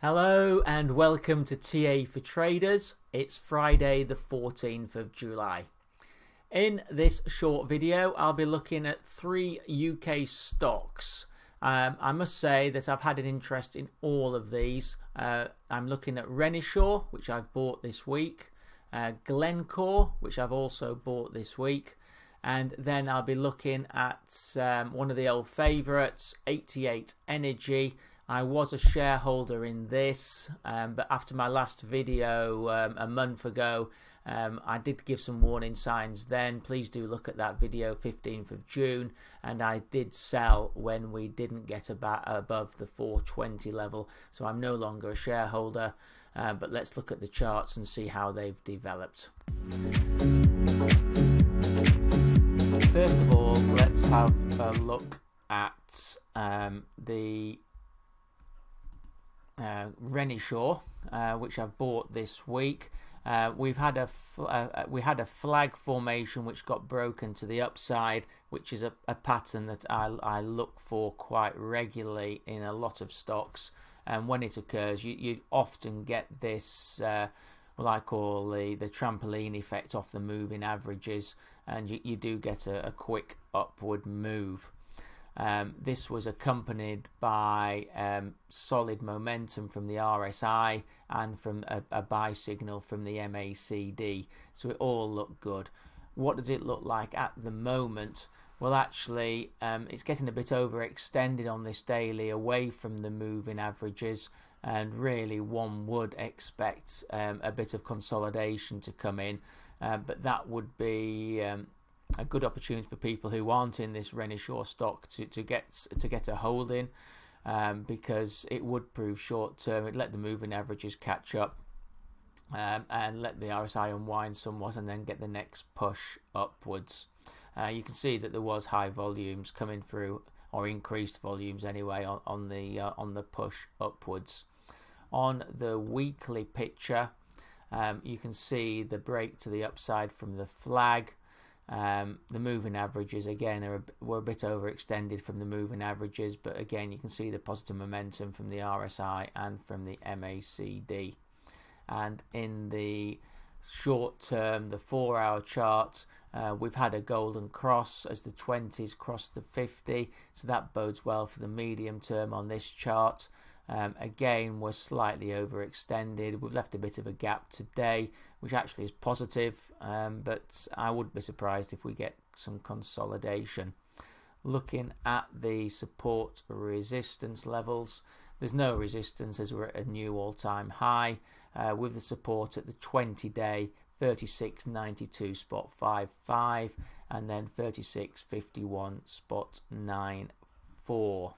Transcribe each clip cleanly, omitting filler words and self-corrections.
Hello and welcome to TA for Traders. It's Friday the 14th of July. In this short video I'll be looking at 3 UK stocks. I must say that I've had an interest in all of these. I'm looking at Renishaw, which I've bought this week, Glencore, which I've also bought this week, and then I'll be looking at one of the old favourites, 88 Energy. I was a shareholder in this, but after my last video a month ago, I did give some warning signs then. Please do look at that video, 15th of June, and I did sell when we didn't get above the 420 level, so I'm no longer a shareholder, but let's look at the charts and see how they've developed. First of all, let's have a look at the Renishaw, which I've bought this week. We had a flag formation which got broken to the upside, which is a pattern that I look for quite regularly in a lot of stocks. And when it occurs, you often get this what I call the trampoline effect off the moving averages, and you do get a quick upward move. This was accompanied by solid momentum from the RSI and from a buy signal from the MACD, so it all looked good. What does it look like at the moment? Well, actually, it's getting a bit overextended on this daily, away from the moving averages, and really one would expect a bit of consolidation to come in, but that would be a good opportunity for people who aren't in this Renishaw stock to get a hold in, because it would prove short term. It'd let the moving averages catch up and let the RSI unwind somewhat, and then get the next push upwards. You can see that there was high volumes coming through, or increased volumes anyway, on the push upwards. On the weekly picture, you can see the break to the upside from the flag. The moving averages again were a bit overextended from the moving averages, but again you can see the positive momentum from the RSI and from the MACD. And in the short term, the 4-hour chart, we've had a golden cross as the 20s cross the 50, so that bodes well for the medium term on this chart. Again, we're slightly overextended. We've left a bit of a gap today, which actually is positive, but I would be surprised if we get some consolidation. Looking at the support resistance levels, there's no resistance as we're at a new all-time high, with the support at the 20-day 36.92 spot 55, and then 36.51 spot 94.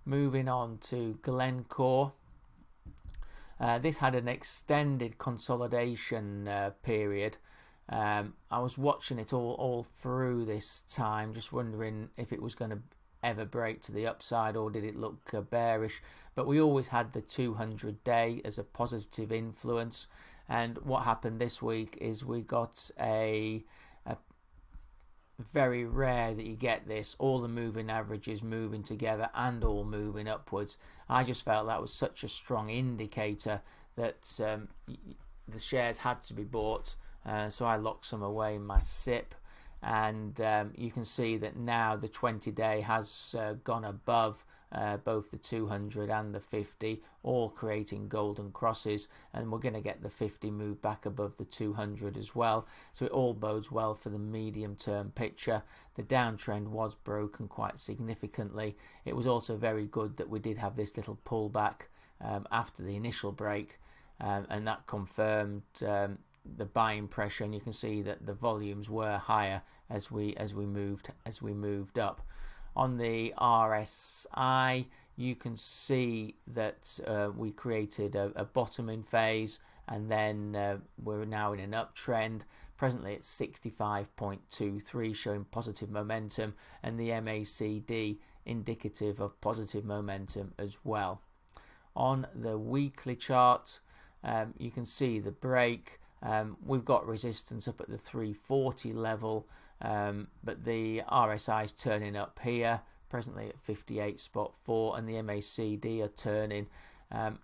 Moving on to Glencore. This had an extended consolidation period. I was watching it all through this time, just wondering if it was going to ever break to the upside, or did it look bearish. But we always had the 200-day as a positive influence, and what happened this week is we got a very rare that you get this, all the moving averages moving together and all moving upwards. I just felt that was such a strong indicator that the shares had to be bought, so I locked some away in my SIP, and you can see that now the 20-day has gone above both the 200 and the 50, all creating golden crosses, and we're going to get the 50 move back above the 200 as well, so it all bodes well for the medium term picture. The downtrend was broken quite significantly. It was also very good that we did have this little pullback after the initial break, and that confirmed the buying pressure, and you can see that the volumes were higher as we moved up. On the RSI, you can see that we created a bottoming phase, and then we're now in an uptrend. Presently it's 65.23, showing positive momentum, and the MACD indicative of positive momentum as well. On the weekly chart, you can see the break. We've got resistance up at the 340 level, but the RSI is turning up here, presently at 58.4, and the MACD are turning.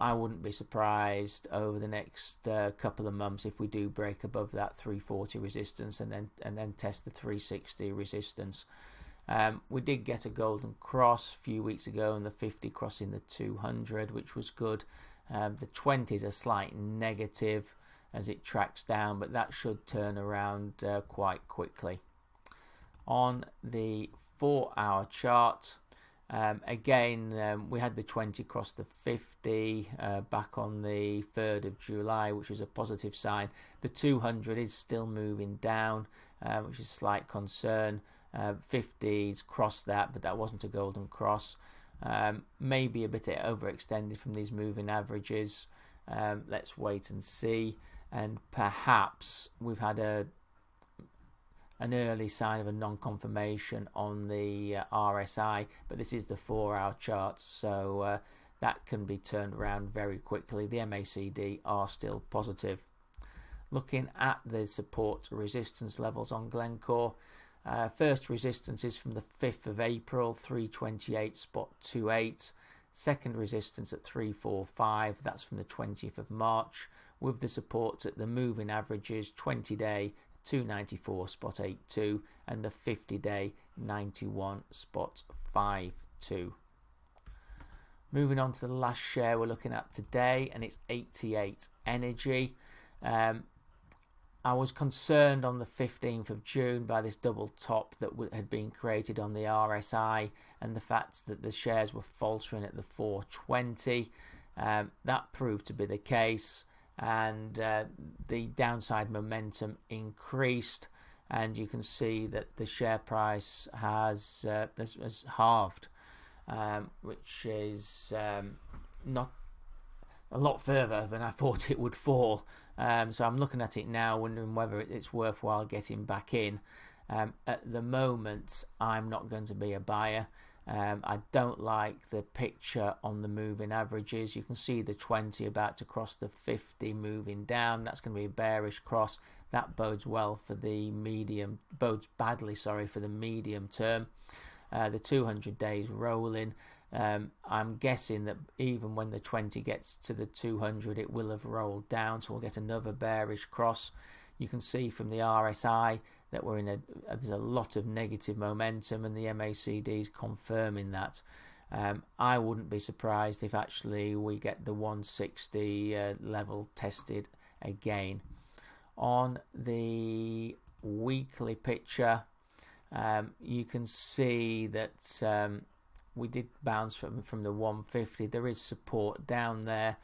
I wouldn't be surprised over the next couple of months if we do break above that 340 resistance and then test the 360 resistance. We did get a golden cross a few weeks ago, and the 50 crossing the 200, which was good. The 20 is a slight negative as it tracks down, but that should turn around quite quickly. On the 4-hour chart, again, we had the 20 cross the 50 back on the 3rd of July, which was a positive sign. The 200 is still moving down, which is a slight concern. 50s crossed that, but that wasn't a golden cross. Maybe a bit overextended from these moving averages. Let's wait and see. And perhaps we've had an early sign of a non-confirmation on the RSI, but this is the 4-hour chart, so that can be turned around very quickly. The MACD are still positive. Looking at the support resistance levels on Glencore, first resistance is from the 5th of April, 328.28. Second resistance at 345, that's from the 20th of March, with the supports at the moving averages 20-day 294.82 and the 50-day 91.52. Moving on to the last share we're looking at today, and it's 88 Energy. I was concerned on the 15th of June by this double top that had been created on the RSI and the fact that the shares were faltering at the 420. That proved to be the case, and the downside momentum increased, and you can see that the share price has halved, which is not a lot further than I thought it would fall. So I'm looking at it now, wondering whether it's worthwhile getting back in. At the moment, I'm not going to be a buyer. I don't like the picture on the moving averages. You can see the 20 about to cross the 50 moving down. That's going to be a bearish cross. That bodes badly for the medium term. The 200 days rolling. I'm guessing that even when the 20 gets to the 200, it will have rolled down, so we'll get another bearish cross. You can see from the RSI that there's a lot of negative momentum, and the MACD is confirming that. I wouldn't be surprised if actually we get the 160 level tested again. On the weekly picture, you can see that we did bounce from the 150. There is support down there.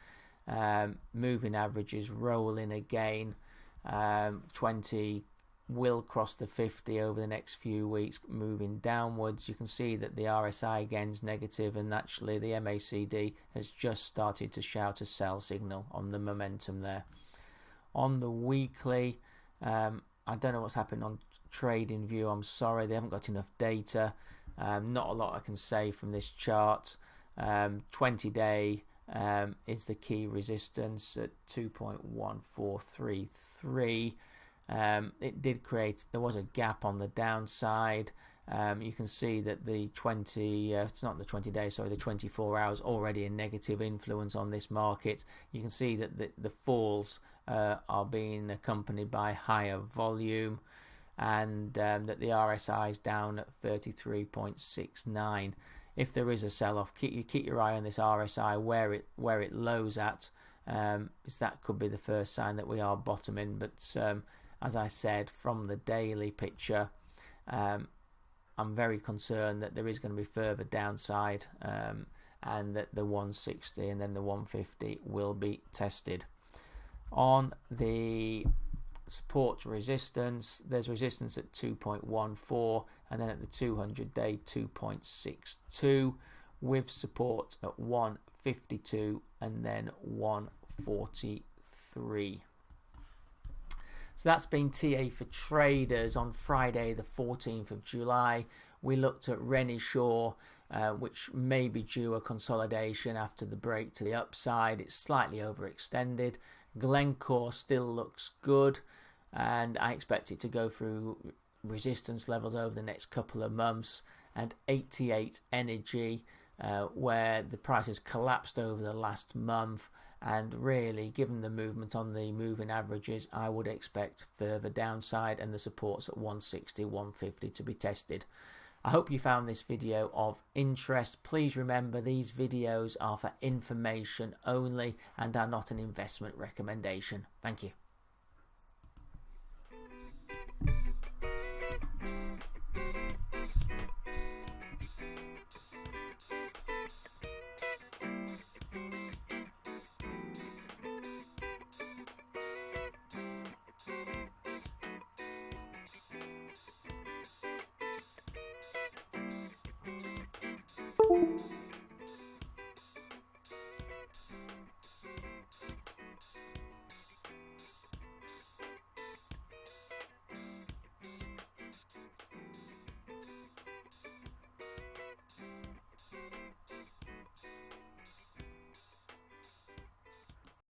Moving averages rolling again. 20 will cross the 50 over the next few weeks, moving downwards. You can see that the RSI again is negative, and actually the MACD has just started to shout a sell signal on the momentum there. On the weekly, I don't know what's happened on TradingView. I'm sorry, they haven't got enough data. Not a lot I can say from this chart. 20-day is the key resistance at 2.1433. There was a gap on the downside. You can see that the 24 hours already a negative influence on this market. You can see that the falls are being accompanied by higher volume, and that the RSI is down at 33.69. If there is a sell-off, keep your eye on this RSI where it lows at, because that could be the first sign that we are bottoming. But as I said, from the daily picture, I'm very concerned that there is going to be further downside, and that the 160 and then the 150 will be tested. On the support resistance, there's resistance at 2.14, and then at the 200-day 2.62, with support at 152 and then 143. So that's been TA for traders. On Friday the 14th of July, we looked at Renishaw, which may be due a consolidation after the break to the upside. It's slightly overextended. Glencore still looks good, and I expect it to go through resistance levels over the next couple of months, and 88 energy, where the price has collapsed over the last month, and really, given the movement on the moving averages, I would expect further downside and the supports at 160, 150 to be tested. I hope you found this video of interest. Please remember, these videos are for information only and are not an investment recommendation. Thank you.